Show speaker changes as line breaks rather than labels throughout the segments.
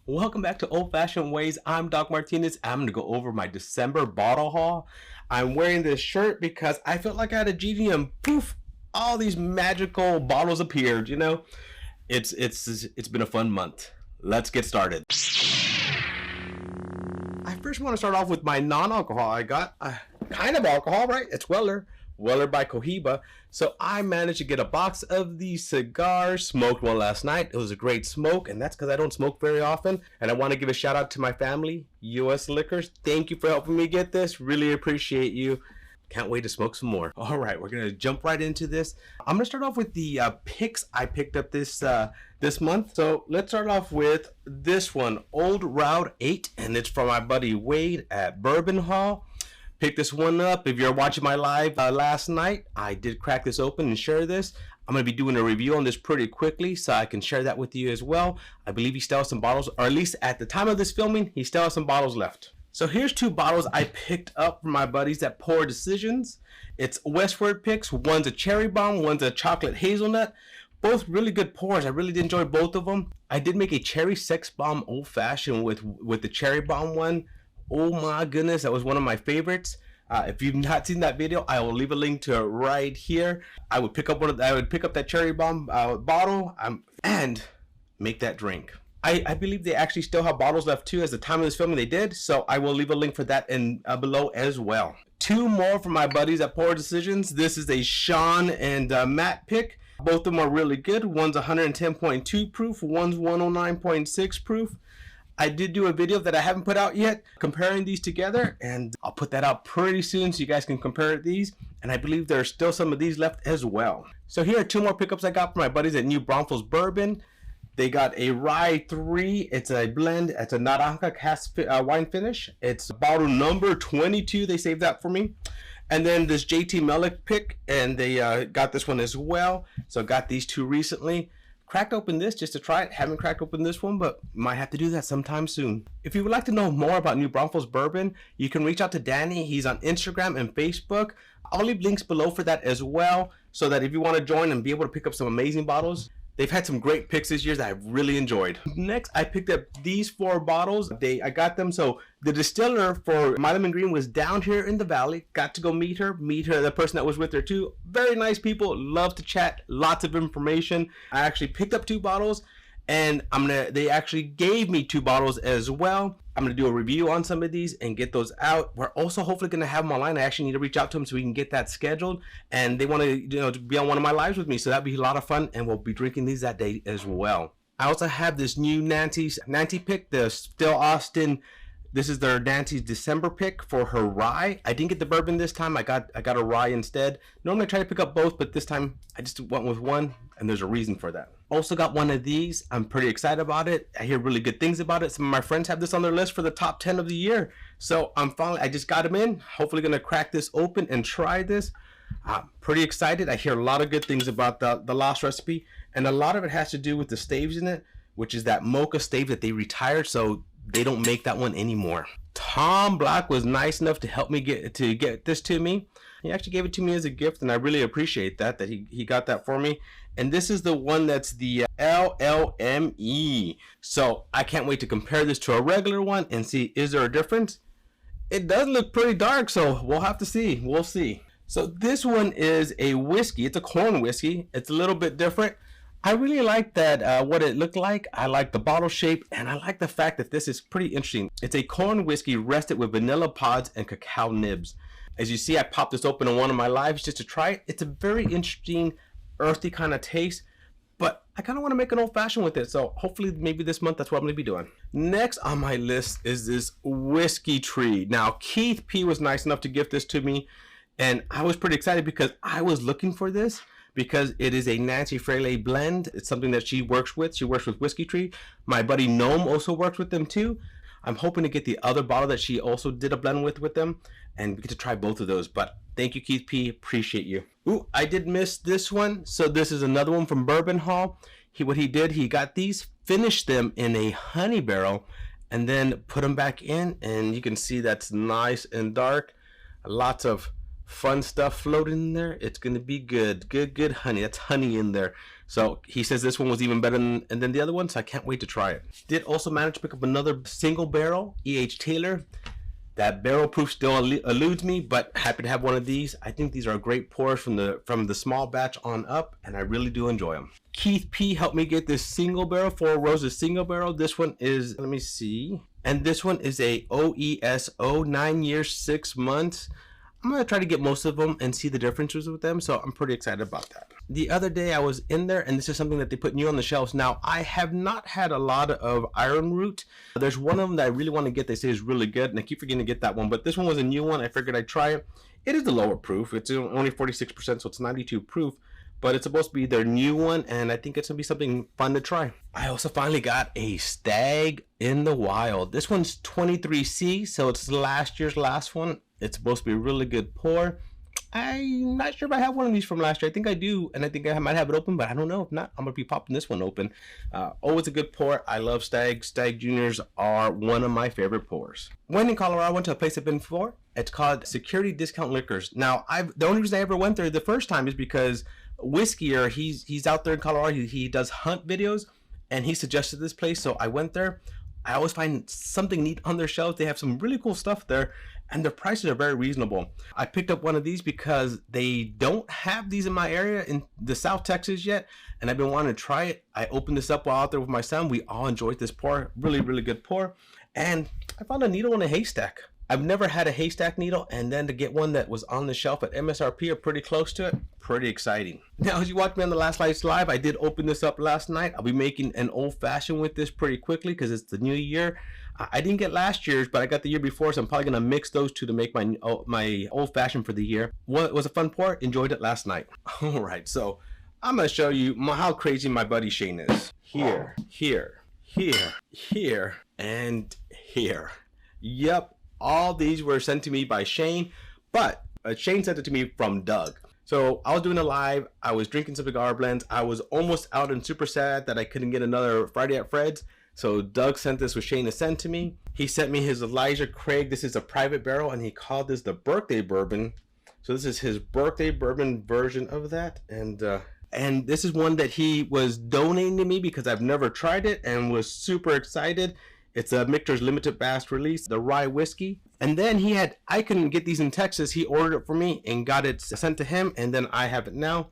Welcome back to Old Fashioned Ways. I'm Doc Martinez. I'm going to go over my December bottle haul. I'm wearing this shirt because I felt like I had a genie and poof, all these magical bottles appeared, you know? It's been a fun month. Let's get started. I first want to start off with my non-alcohol. I got kind of alcohol, right? It's Weller by Cohiba. So I managed to get a box of these cigars. Smoked one last night. It was a great smoke, and that's because I don't smoke very often. And I want to give a shout out to my family, US Liquors. Thank you for helping me get this. Really appreciate you. Can't wait to smoke some more. All right, we're gonna jump right into this. I'm gonna start off with the picks I picked up this month. So let's start off with this one, Old Route 8, and it's from my buddy Wade at Bourbon Hall. Pick this one up. If you're watching my live last night, I did crack this open and share this. I'm going to be doing a review on this pretty quickly so I can share that with you as well. I believe he still has some bottles, or at least at the time of this filming, he still has some bottles left. So here's two bottles I picked up from my buddies at Pour Decisions. It's Westward picks. One's a cherry bomb, one's a chocolate hazelnut. Both really good pours. I really did enjoy both of them. I did make a cherry sex bomb old fashioned with the cherry bomb one. Oh my goodness, that was one of my favorites. If you've not seen that video, I will leave a link to it right here. I would pick up that cherry bomb bottle and make that drink. I believe they actually still have bottles left too. As the time of this filming, they did. So I will leave a link for that in below as well. Two more from my buddies at Pour Decisions. This is a Sean and Matt pick. Both of them are really good. One's 110.2 proof. One's 109.6 proof. I did do a video that I haven't put out yet comparing these together, and I'll put that out pretty soon so you guys can compare these. And I believe there's still some of these left as well. So here are two more pickups I got from my buddies at New Braunfels Bourbon. They got a Rye 3. It's a blend. It's a Naranja cast wine finish. It's bottle number 22. They saved that for me. And then this JT Melik pick, and they got this one as well. So I got these two recently. Cracked open this just to try it. Haven't cracked open this one, but might have to do that sometime soon. If you would like to know more about New Braunfels Bourbon, you can reach out to Danny. He's on Instagram and Facebook. I'll leave links below for that as well, so that if you want to join and be able to pick up some amazing bottles. They've had some great picks this year that I've really enjoyed. Next, I picked up these 4 bottles. I got them. So the distiller for My Lemon Green was down here in the valley. Got to go meet her, the person that was with her too. Very nice people, love to chat, lots of information. I actually picked up 2 bottles, and they actually gave me 2 bottles as well. I'm gonna do a review on some of these and get those out. We're also hopefully gonna have them online. I actually need to reach out to them so we can get that scheduled. And they want to, to be on one of my lives with me, so that'd be a lot of fun. And we'll be drinking these that day as well. I also have this new Nancy pick, the Still Austin. This is their Nancy's December pick for her rye. I didn't get the bourbon this time. I got a rye instead. Normally I try to pick up both, but this time I just went with one, and there's a reason for that. Also got one of these. I'm pretty excited about it. I hear really good things about it. Some of my friends have this on their list for the top 10 of the year. So I just got them in. Hopefully gonna crack this open and try this. I'm pretty excited. I hear a lot of good things about the Lost Recipe, and a lot of it has to do with the staves in it, which is that mocha stave that they retired, so they don't make that one anymore. Tom Black was nice enough to help me get this to me. He actually gave it to me as a gift, and I really appreciate that he got that for me. And this is the one that's the LLME. So I can't wait to compare this to a regular one and see, is there a difference? It does look pretty dark, so we'll have to see. We'll see. So this one is a whiskey. It's a corn whiskey. It's a little bit different. I really like that, what it looked like. I like the bottle shape, and I like the fact that this is pretty interesting. It's a corn whiskey rested with vanilla pods and cacao nibs. As you see, I popped this open on one of my lives just to try it. It's a very interesting, earthy kind of taste, but I kind of want to make an old-fashioned with it, so hopefully maybe this month that's what I'm going to be doing. Next on my list is this Whiskey Tree. Now, Keith P was nice enough to gift this to me, and I was pretty excited because I was looking for this, because it is a Nancy Fraley blend. It's something that she works with. She works with Whiskey Tree. My buddy Gnome also works with them too. I'm hoping to get the other bottle that she also did a blend with them, and get to try both of those. But thank you, Keith P. Appreciate you. Ooh, I did miss this one. So this is another one from Bourbon Hall. What he did, he got these, finished them in a honey barrel, and then put them back in. And you can see that's nice and dark. Lots of fun stuff floating in there. It's gonna be good honey. That's honey in there. So he says this one was even better than the other one, so I can't wait to try it. Did also manage to pick up another single barrel, E.H. Taylor. That barrel proof still eludes me, but happy to have one of these. I think these are great pours from the small batch on up, and I really do enjoy them. Keith P helped me get this single barrel, Four Roses single barrel. This one is, let me see, and this one is a OESO, 9 years, 6 months. I'm going to try to get most of them and see the differences with them, so I'm pretty excited about that. The other day I was in there, and this is something that they put new on the shelves. Now, I have not had a lot of Iron Root. There's one of them that I really want to get. They say is really good, and I keep forgetting to get that one, but this one was a new one. I figured I'd try it. It is the lower proof. It's only 46%, so it's 92 proof, but it's supposed to be their new one, and I think it's going to be something fun to try. I also finally got a Stag in the Wild. This one's 23C, so it's last year's last one. It's supposed to be a really good pour. I'm not sure if I have one of these from last year. I think I do, and I think I might have it open, but I don't know. If not, I'm going to be popping this one open. Always a good pour. I love Stag. Stag Juniors are one of my favorite pours. When in Colorado, I went to a place I've been before. It's called Security Discount Liquors. Now, the only reason I ever went there the first time is because Whiskyer, he's out there in Colorado. He does hunt videos, and he suggested this place, so I went there. I always find something neat on their shelves. They have some really cool stuff there, and their prices are very reasonable. I picked up one of these because they don't have these in my area in the South Texas yet, and I've been wanting to try it. I opened this up while out there with my son. We all enjoyed this pour. Really, really good pour. And I found a needle in a haystack. I've never had a haystack needle, and then to get one that was on the shelf at MSRP or pretty close to it, pretty exciting. Now, as you watch me on the Last Lights Live, I did open this up last night. I'll be making an old fashioned with this pretty quickly because it's the new year. I didn't get last year's, but I got the year before, so I'm probably going to mix those two to make my old fashioned for the year. Well, it was a fun pour. Enjoyed it last night. All right, so I'm going to show you how crazy my buddy Shane is. Here, and here. Yep. All these were sent to me by Shane, but Shane sent it to me from Doug. So I was doing a live. I was drinking some cigar blends. I was almost out and super sad that I couldn't get another Friday at Fred's. So Doug sent this with Shane to send to me. He sent me his Elijah Craig. This is a private barrel, and he called this the birthday bourbon. So this is his birthday bourbon version of that. And this is one that he was donating to me because I've never tried it and was super excited. It's a Michter's limited batch release, the rye whiskey. And then I couldn't get these in Texas. He ordered it for me and got it sent to him. And then I have it now.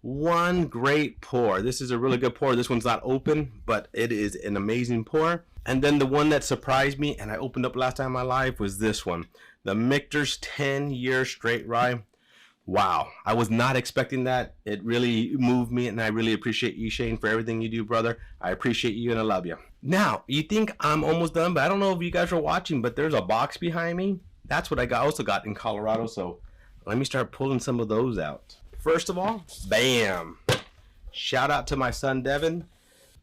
One great pour. This is a really good pour. This one's not open, but it is an amazing pour. And then the one that surprised me and I opened up last time in my life was this one. The Michter's 10-year straight rye. Wow, I was not expecting that. It really moved me, and I really appreciate you, Shane, for everything you do, brother. I appreciate you, and I love you. Now, you think I'm almost done, but I don't know if you guys are watching, but there's a box behind me. That's what I also got in Colorado, so let me start pulling some of those out. First of all, bam. Shout out to my son, Devin.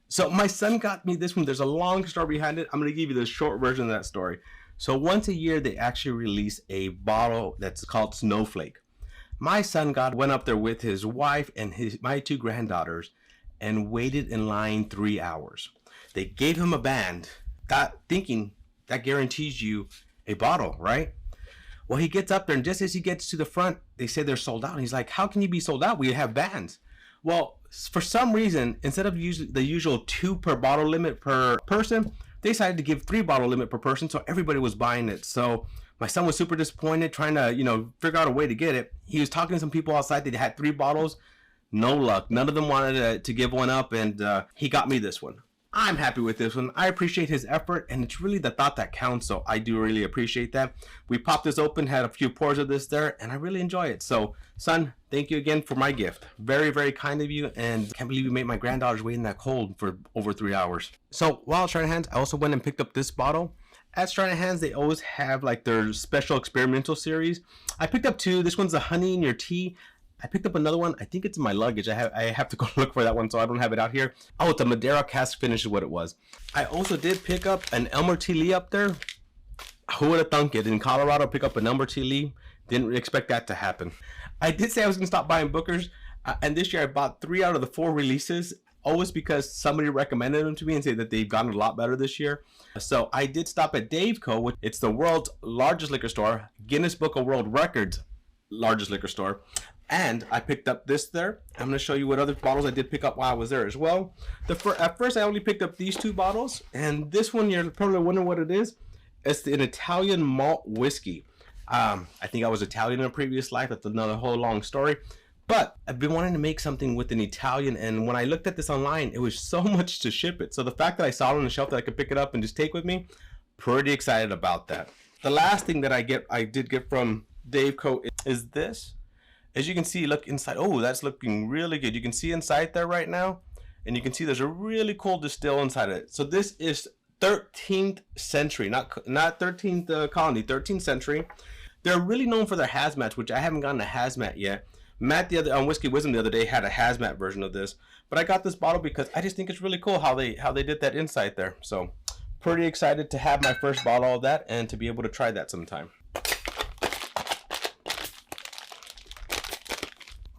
So my son got me this one. There's a long story behind it. I'm going to give you the short version of that story. So once a year, they actually release a bottle that's called Snowflake. My son went up there with his wife and my 2 granddaughters and waited in line 3 hours. They gave him a band, thinking that guarantees you a bottle, right? Well, he gets up there, and just as he gets to the front, they say they're sold out. And he's like, how can you be sold out? We have bands. Well, for some reason, instead of the usual 2 per bottle limit per person, they decided to give 3 bottle limit per person, so everybody was buying it. So my son was super disappointed, trying to, figure out a way to get it. He was talking to some people outside that had 3 bottles. No luck. None of them wanted to give one up, and he got me this one. I'm happy with this one. I appreciate his effort, and it's really the thought that counts, so I do really appreciate that. We popped this open, had a few pours of this there, and I really enjoy it. So, son, thank you again for my gift. Very, very kind of you, and can't believe you made my granddaughters wait in that cold for over 3 hours. So, while at Stride Hands, I also went and picked up this bottle. At Stride Hands, they always have like their special experimental series. I picked up 2. This one's a honey in your tea. I picked up another one. I think it's in my luggage. I have to go look for that one, so I don't have it out here. Oh, it's a Madeira cask finish is what it was. I also did pick up an Elmer T. Lee up there. Who would have thunk it? In Colorado, pick up an Elmer T. Lee. Didn't expect that to happen. I did say I was going to stop buying Bookers, and this year I bought 3 out of the 4 releases, always because somebody recommended them to me and said that they've gotten a lot better this year. So I did stop at Daveco. It's the world's largest liquor store, Guinness Book of World Records largest liquor store. And I picked up this there. I'm going to show you what other bottles I did pick up while I was there as well. At first, I only picked up these 2 bottles. And this one, you're probably wondering what it is. It's an Italian malt whiskey. I think I was Italian in a previous life. That's another whole long story. But I've been wanting to make something with an Italian. And when I looked at this online, it was so much to ship it. So the fact that I saw it on the shelf that I could pick it up and just take with me, pretty excited about that. The last thing that I did get from Dave Co. is this. As you can see, look inside. Oh, that's looking really good. You can see inside there right now. And you can see there's a really cool distill inside of it. So this is 13th century, not 13th colony, 13th century. They're really known for their hazmats, which I haven't gotten a hazmat yet. Matt on Whiskey Wisdom the other day had a hazmat version of this. But I got this bottle because I just think it's really cool how they did that inside there. So pretty excited to have my first bottle of that and to be able to try that sometime.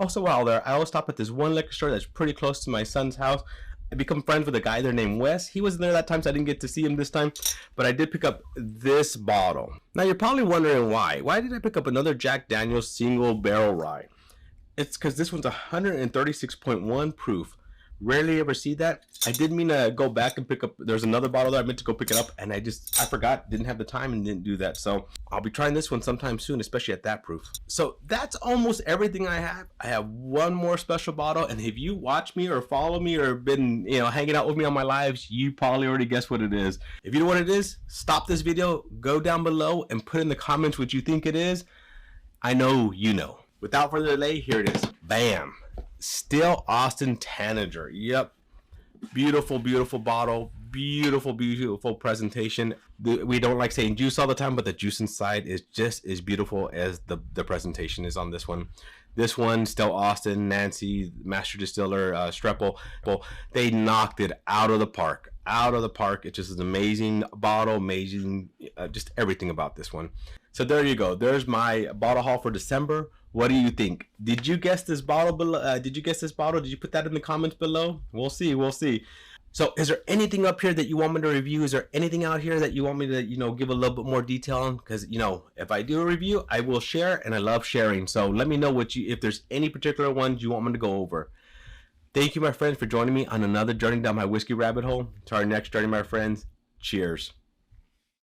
Also, while there, I always stop at this one liquor store that's pretty close to my son's house. I become friends with a guy there named Wes. He wasn't there that time, so I didn't get to see him this time. But I did pick up this bottle. Now, you're probably wondering why. Why did I pick up another Jack Daniel's single barrel rye? It's because this one's 136.1 proof. Rarely ever see that. I did mean to go back and pick up. There's another bottle that I meant to go pick it up, and I forgot, didn't have the time and didn't do that. So I'll be trying this one sometime soon, especially at that proof. So that's almost everything I have. I have one more special bottle, and if you watch me or follow me or been hanging out with me on my lives, you probably already guessed what it is. If you know what it is, stop this video, go down below, and put in the comments what you think it is. I know you know. Without further delay, here it is. Bam. Still Austin Tanager. Yep. Beautiful, beautiful bottle. Beautiful, beautiful presentation. We don't like saying juice all the time, but the juice inside is just as beautiful as the presentation is on this one. This one, Still Austin, Nancy, Master Distiller, Streppel, they knocked it out of the park. Out of the park. It's just an amazing bottle, amazing, just everything about this one. So there you go. There's my bottle haul for December. What do you think? Did you guess this bottle below? Did you guess this bottle? Did you put that in the comments below? We'll see. We'll see. So is there anything up here that you want me to review? Is there anything out here that you want me to, give a little bit more detail on? Because, if I do a review, I will share, and I love sharing. So let me know if there's any particular ones you want me to go over. Thank you, my friends, for joining me on another journey down my whiskey rabbit hole. To our next journey, my friends. Cheers.